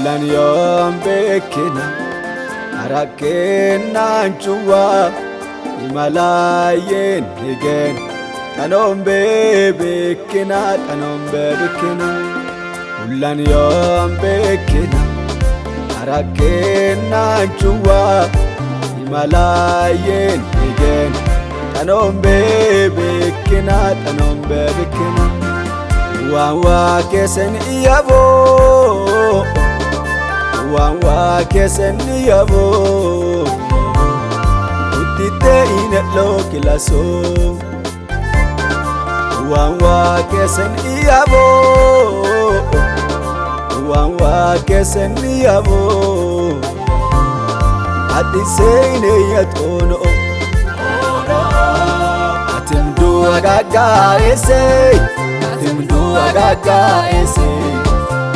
Ulan yom bekina Arakena anchuwa Himalayen again Tanombe bekina Ulan yom bekina Arakena anchuwa Himalayen again Tanombe bekina Wawa kesen iyabo Wawa kesen iyabo Utite inetlo kilaso Wawa kesen iyabo Wawa kesen iyabo Adisene yatono Atimdu agaga esey Atimdu agaga esey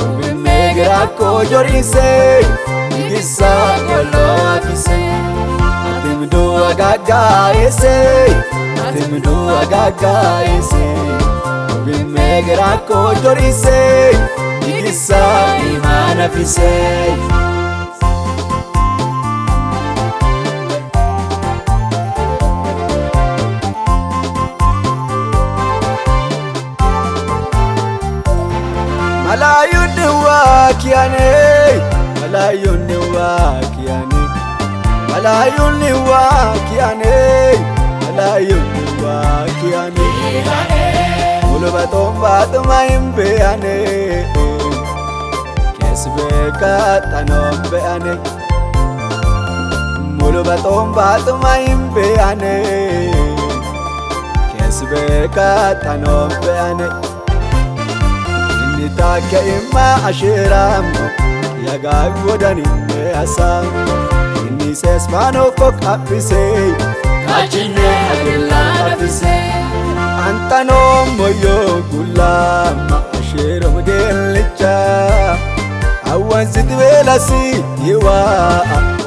Ubimegra ko jorise Igisa kolo afise Atimdu agaga esey Atimdu agaga esey Ubimegra ko jorise Igisa iman afise Malayun wakiane Malayun wakiane Malayun wakiane Malayun wakiane Mulu batombat maimbe ane Kesbe katanombe ane Mulu batombat maimbe ane Kesbe katanombe ane Nitaka imma ashiram Yaga godani me asam Inni sesmano kok apise Kachine agilla apise Antano moyo gulam Ashiram gelicha Awan zidvelasi Yewa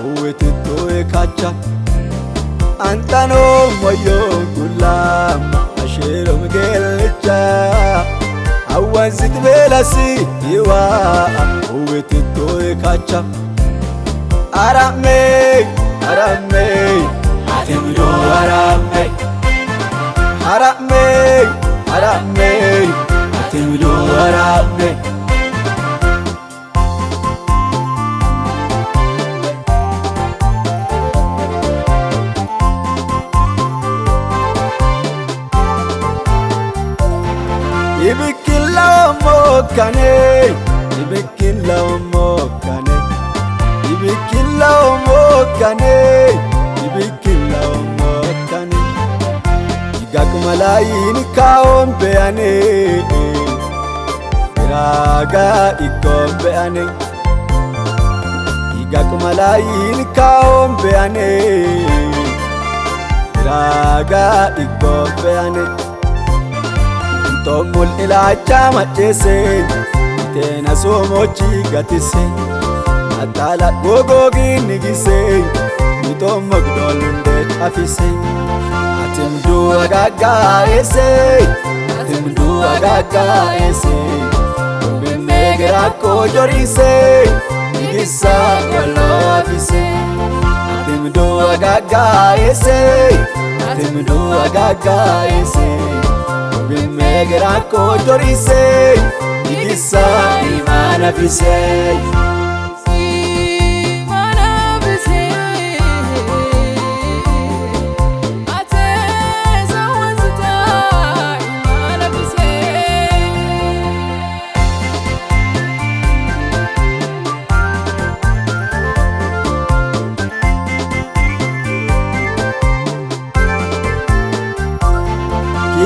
Uwetito ekacha Antano moyo gulam Ashiram gelicha Awan zidvelasi Yewa Uwetito ekacha Arame Atimdu arame Atimdu arame Ibikilla mokane Ibikilla mokane Ibikilla mokane Ibikilla mokane Igak malayin kaon beane Raga ikon beane Igak malayin kaon beane Raga ikon beane Tomul ilacha machese Tena somochi gatise Atala gogogi nigise Mitom magdolunde afise Atimdu agaga ese Atimdu agaga ese Ubimegra ko jorise Igisa kolo afise Atimdu agaga ese Atimdu agaga ese Bimegra ko jorise Igisa iman afise Iman afise Ate zawanzita iman afise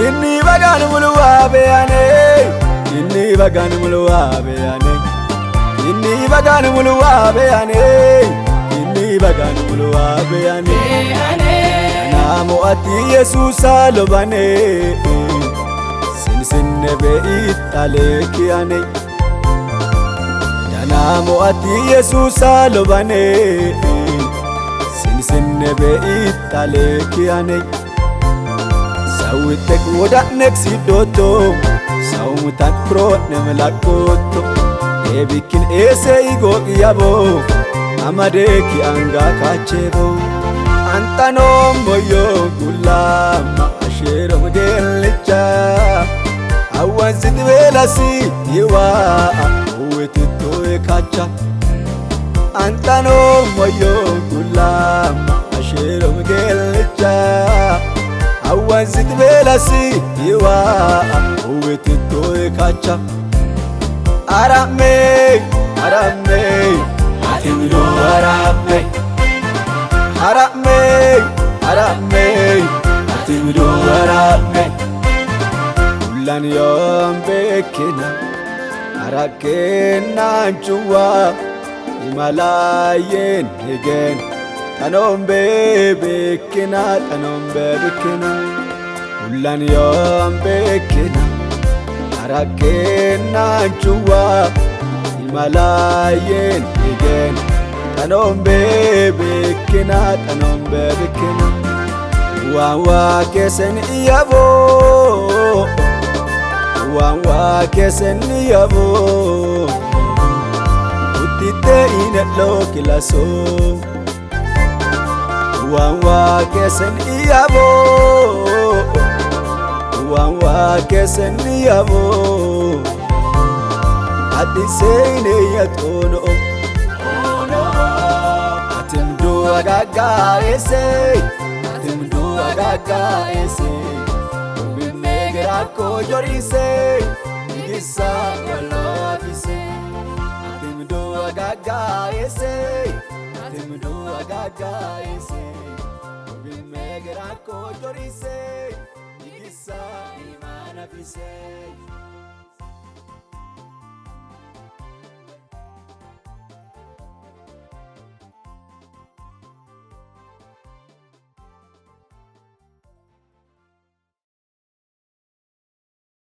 Inni bagan mulwa beane Inni bagan mulwa beane Inni bagan mulwa beane Inni bagan mulwa beane Namo ati Yesusa lobane Sinne be itale kiane Namo ati Yesusa lobane Sinne be itale kiane Sawitek wodak nexidoto Sawmutan pro nemlakoto ebikin ese igoqi yabo amadeki anga kachebo antano moyo gulama ashero mgelicha awanzit velasi yiwa uwetito ekacha antano moyo gulama ashero mgelicha awanzit velasi yiwa uwetito ekacha arame atimido arame atimido arame ulan yom bekena arakena chuwa himalayen again tanombe bekena ulan yom bekena arakena chuwa himalayen again tanombe bekena wawa kesen iyabo utite inelo kilaso wawa kesen iyabo adisene yatono atimdo agaga ese bimegera ko jorise igisa walafise atimdo agaga ese bimegera ko jorise igisa imanafise